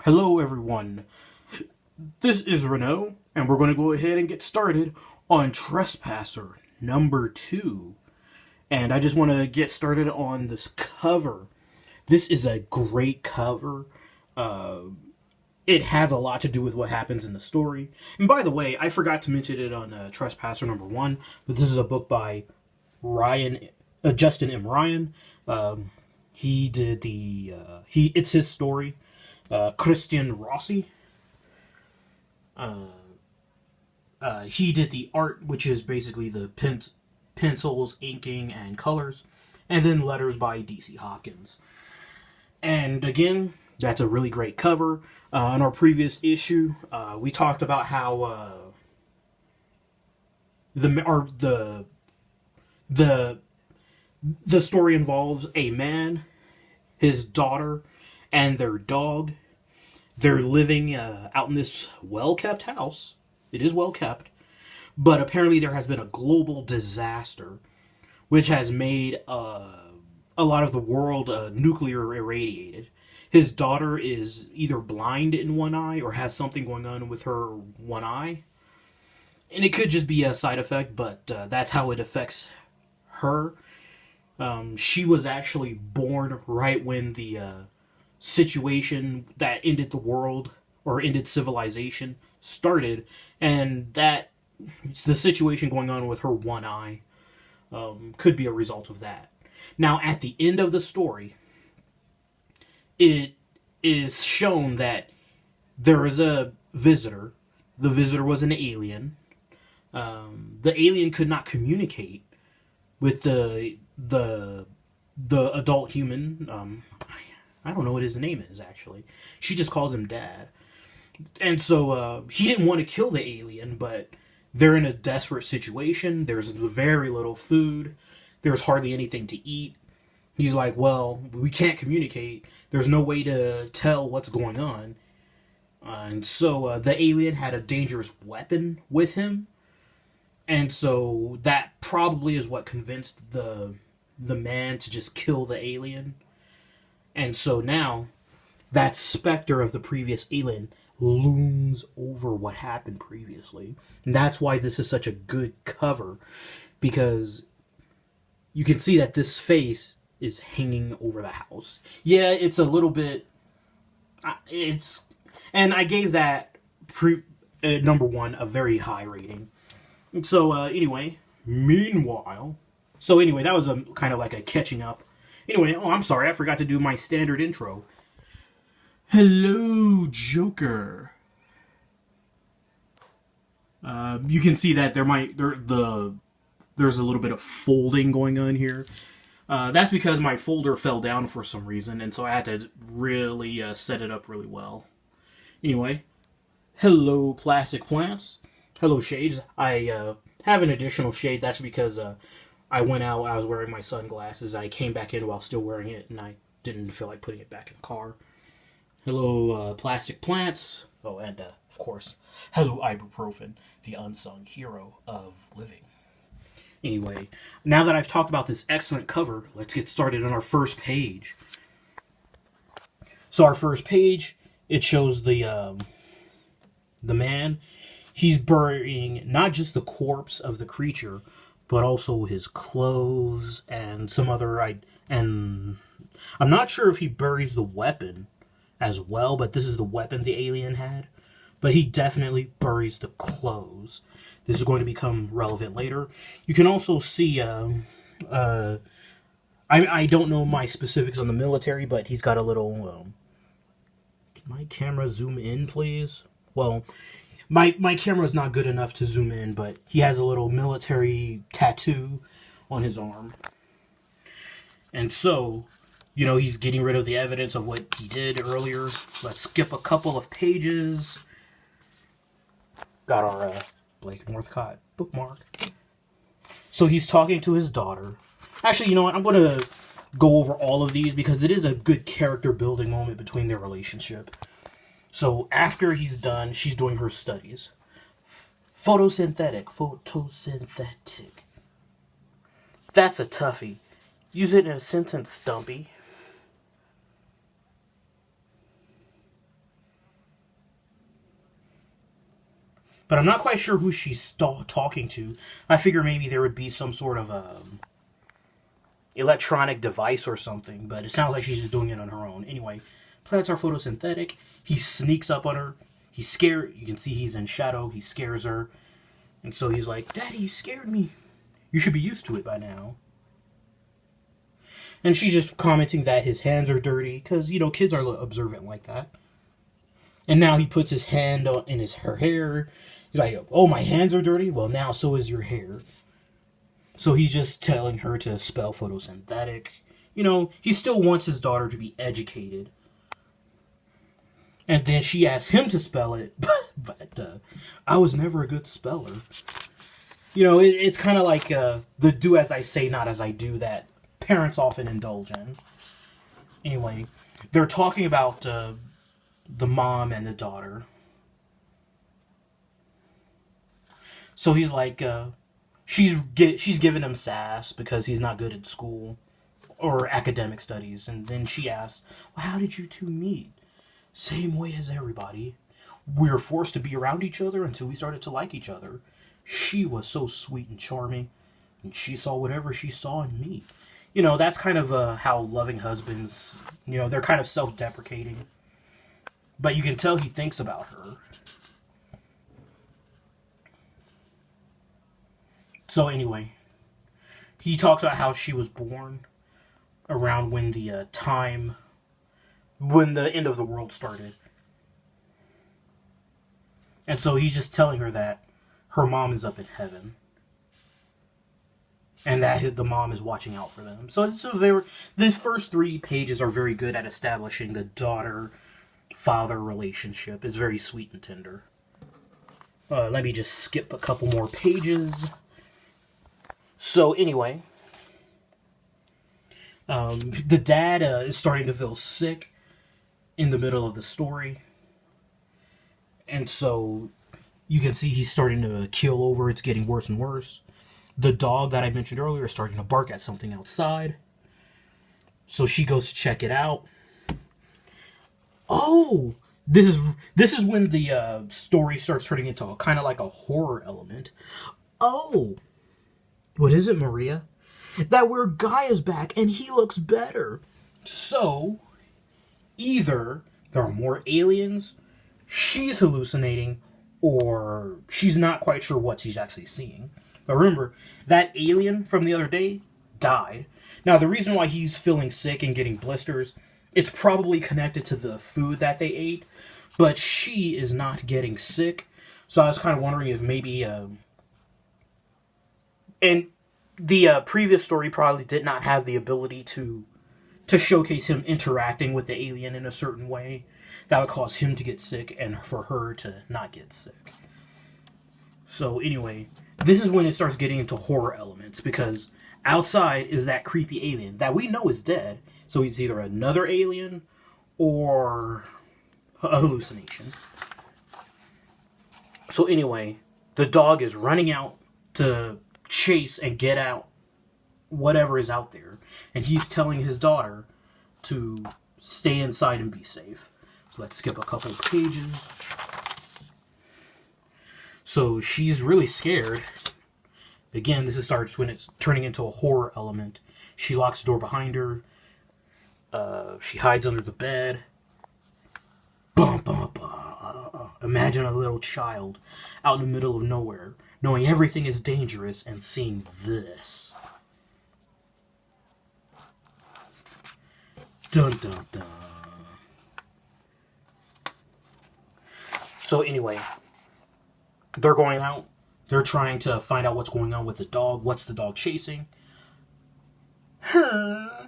Hello everyone, this is Renault, and we're going to go ahead and get started on Trespasser number 2. And I just want to get started on this cover. This is a great cover. It has a lot to do with what happens in the story. And by the way, I forgot to mention it on Trespasser number 1, but this is a book by Justin M. Ryan. He did it's his story. Christian Rossi. He did the art, which is basically the pencils, inking, and colors, and then letters by D.C. Hopkins. And again, that's a really great cover. In our previous issue, we talked about how the story involves a man, his daughter, and their dog. They're living out in this well-kept house. It is well-kept. But apparently there has been a global disaster, which has made a lot of the world nuclear irradiated. His daughter is either blind in one eye or has something going on with her one eye. And it could just be a side effect, but that's how it affects her. She was actually born right when the situation that ended the world or ended civilization started, and that the situation going on with her one eye could be a result of that. Now, at the end of the story, it is shown that there is a visitor. The visitor was an alien. The alien could not communicate with the adult human. I don't know what his name is, actually. She just calls him Dad. And so he didn't want to kill the alien, but they're in a desperate situation. There's very little food. There's hardly anything to eat. He's like, well, we can't communicate. There's no way to tell what's going on. And so the alien had a dangerous weapon with him. And so that probably is what convinced the man to just kill the alien. And so now, that specter of the previous alien looms over what happened previously. And that's why this is such a good cover, because you can see that this face is hanging over the house. Yeah, it's a little bit... And I gave that number 1 a very high rating. So, anyway, that was kind of like a catching up. Anyway, I'm sorry, I forgot to do my standard intro. Hello, Joker. You can see that there's a little bit of folding going on here. That's because my folder fell down for some reason, and so I had to really set it up really well. Anyway, hello, plastic plants. Hello, shades. I have an additional shade. That's because I went out, I was wearing my sunglasses, I came back in while still wearing it, and I didn't feel like putting it back in the car. Hello, plastic plants. Oh, and, of course, hello, ibuprofen, the unsung hero of living. Anyway, now that I've talked about this excellent cover, let's get started on our first page. So our first page, it shows the man. He's burying not just the corpse of the creature, but also his clothes and some other... And I'm not sure if he buries the weapon as well, but this is the weapon the alien had. But he definitely buries the clothes. This is going to become relevant later. You can also see... I don't know my specifics on the military, but he's got a little... can my camera zoom in, please? Well... My camera's not good enough to zoom in, but he has a little military tattoo on his arm. And so, he's getting rid of the evidence of what he did earlier. Let's skip a couple of pages. Got our Blake Northcott bookmark. So he's talking to his daughter. Actually, you know what? I'm going to go over all of these because it is a good character building moment between their relationship. So after he's done, she's doing her studies. Photosynthetic. That's a toughie. Use it in a sentence, Stumpy. But I'm not quite sure who she's talking to. I figure maybe there would be some sort of electronic device or something, but it sounds like she's just doing it on her own. Anyway, planets are photosynthetic. He sneaks up on her. He's scared. You can see he's in shadow. He scares her. And so he's like, Daddy, you scared me. You should be used to it by now. And she's just commenting that his hands are dirty, because, you know, kids are observant like that. And now he puts his hand in her hair. He's like, oh, my hands are dirty? Well, now so is your hair. So he's just telling her to spell photosynthetic. You know, he still wants his daughter to be educated. And then she asks him to spell it, but I was never a good speller. You know, it's kind of like the do as I say, not as I do that parents often indulge in. Anyway, they're talking about the mom and the daughter. So he's like, she's giving him sass because he's not good at school or academic studies. And then she asks, well, how did you two meet? Same way as everybody. We were forced to be around each other until we started to like each other. She was so sweet and charming, and she saw whatever she saw in me. You know, that's kind of how loving husbands, you know, they're kind of self-deprecating. But you can tell he thinks about her. So anyway, he talks about how she was born around when the end of the world started. And so he's just telling her that her mom is up in heaven. And that the mom is watching out for them. So these first 3 pages are very good at establishing the daughter-father relationship. It's very sweet and tender. Let me just skip a couple more pages. So anyway, the dad is starting to feel sick in the middle of the story. And so you can see he's starting to keel over. It's getting worse and worse. The dog that I mentioned earlier is starting to bark at something outside. So she goes to check it out. Oh! This is when the story starts turning into kind of like a horror element. Oh! What is it, Maria? That weird guy is back and he looks better. So, either there are more aliens, she's hallucinating, or she's not quite sure what she's actually seeing. But remember, that alien from the other day died. Now, the reason why he's feeling sick and getting blisters, it's probably connected to the food that they ate, but she is not getting sick. So I was kind of wondering if maybe... and the previous story probably did not have the ability to showcase him interacting with the alien in a certain way that would cause him to get sick and for her to not get sick. So anyway, this is when it starts getting into horror elements, because outside is that creepy alien that we know is dead. So he's either another alien or a hallucination. So anyway, the dog is running out to chase and get out whatever is out there. And he's telling his daughter to stay inside and be safe. So let's skip a couple pages. So she's really scared. Again, this starts when it's turning into a horror element. She locks the door behind her. She hides under the bed. Bum, bum, bum. Imagine a little child out in the middle of nowhere, knowing everything is dangerous and seeing this. Dun, dun, dun. So anyway, they're going out. They're trying to find out what's going on with the dog. What's the dog chasing? Ow.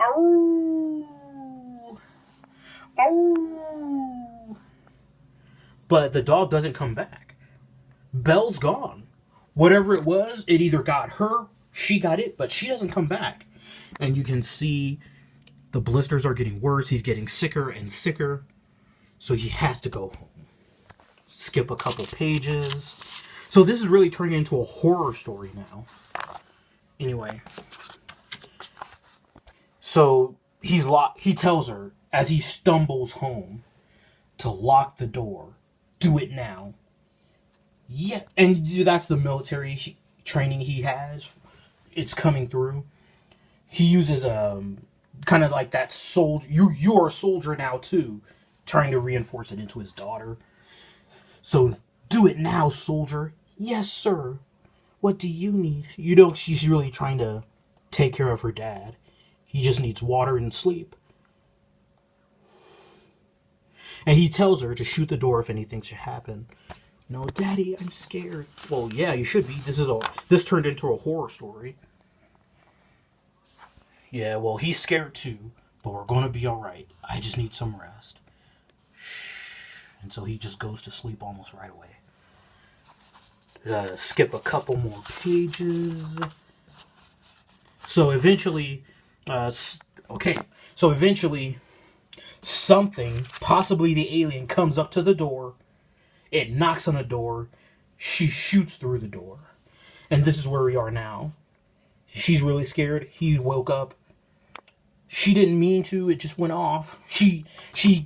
Ow. But the dog doesn't come back. Belle's gone. Whatever it was, it either got her, she got it, but she doesn't come back. And you can see the blisters are getting worse. He's getting sicker and sicker. So he has to go home. Skip a couple pages. So this is really turning into a horror story now. Anyway. So he tells her as he stumbles home to lock the door. Do it now. Yeah, and that's the military training he has. It's coming through. He uses kind of like that soldier. You're a soldier now too, trying to reinforce it into his daughter. So do it now, soldier. Yes, sir. What do you need? You know, she's really trying to take care of her dad. He just needs water and sleep. And he tells her to shoot the door if anything should happen. No, Daddy, I'm scared. Well, yeah, you should be. This turned into a horror story. Yeah, well, he's scared too, but we're gonna be all right. I just need some rest. And so he just goes to sleep almost right away. Skip a couple more pages. So eventually, something, possibly the alien, comes up to the door. It knocks on the door. She shoots through the door. And this is where we are now. She's really scared. He woke up. She didn't mean to. It just went off. She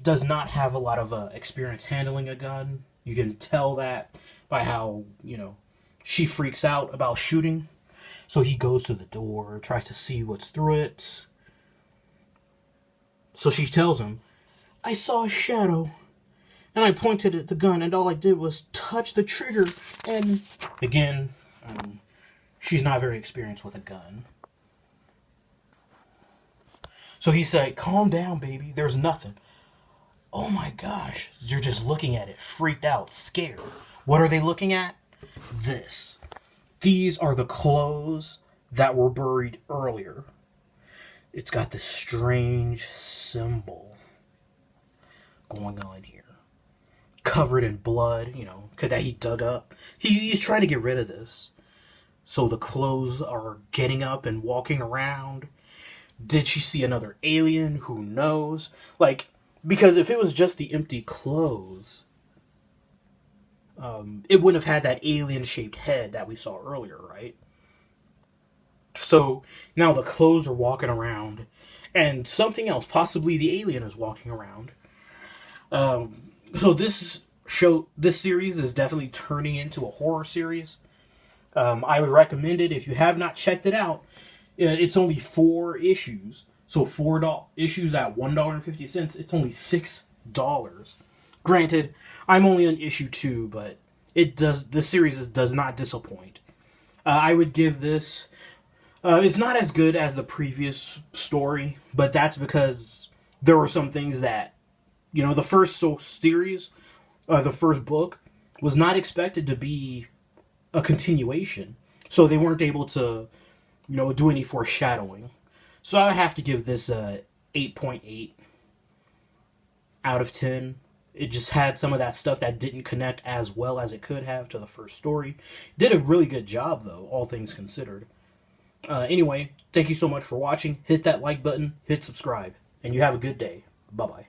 does not have a lot of experience handling a gun. You can tell that by how, she freaks out about shooting. So he goes to the door, tries to see what's through it. So she tells him, I saw a shadow. And I pointed at the gun, and all I did was touch the trigger. And again, she's not very experienced with a gun. So he said, calm down, baby. There's nothing. Oh my gosh. You're just looking at it, freaked out, scared. What are they looking at? This. These are the clothes that were buried earlier. It's got this strange symbol going on here. Covered in blood, that he dug up. He's trying to get rid of this. So the clothes are getting up and walking around. Did she see another alien? Who knows? Because if it was just the empty clothes, it wouldn't have had that alien-shaped head that we saw earlier, right? So now the clothes are walking around, and something else, possibly the alien, is walking around. So this series is definitely turning into a horror series. I would recommend it if you have not checked it out. It's only 4 issues, so 4 issues at $1.50. It's only $6. Granted, I'm only on issue 2, but this series does not disappoint. I would give this. It's not as good as the previous story, but that's because there were some things that, the first series, the first book, was not expected to be a continuation, so they weren't able to, do any foreshadowing. So I have to give this a 8.8 out of 10. It just had some of that stuff that didn't connect as well as it could have to the first story. Did a really good job, though, all things considered. Anyway, thank you so much for watching. Hit that like button, hit subscribe, and you have a good day. Bye-bye.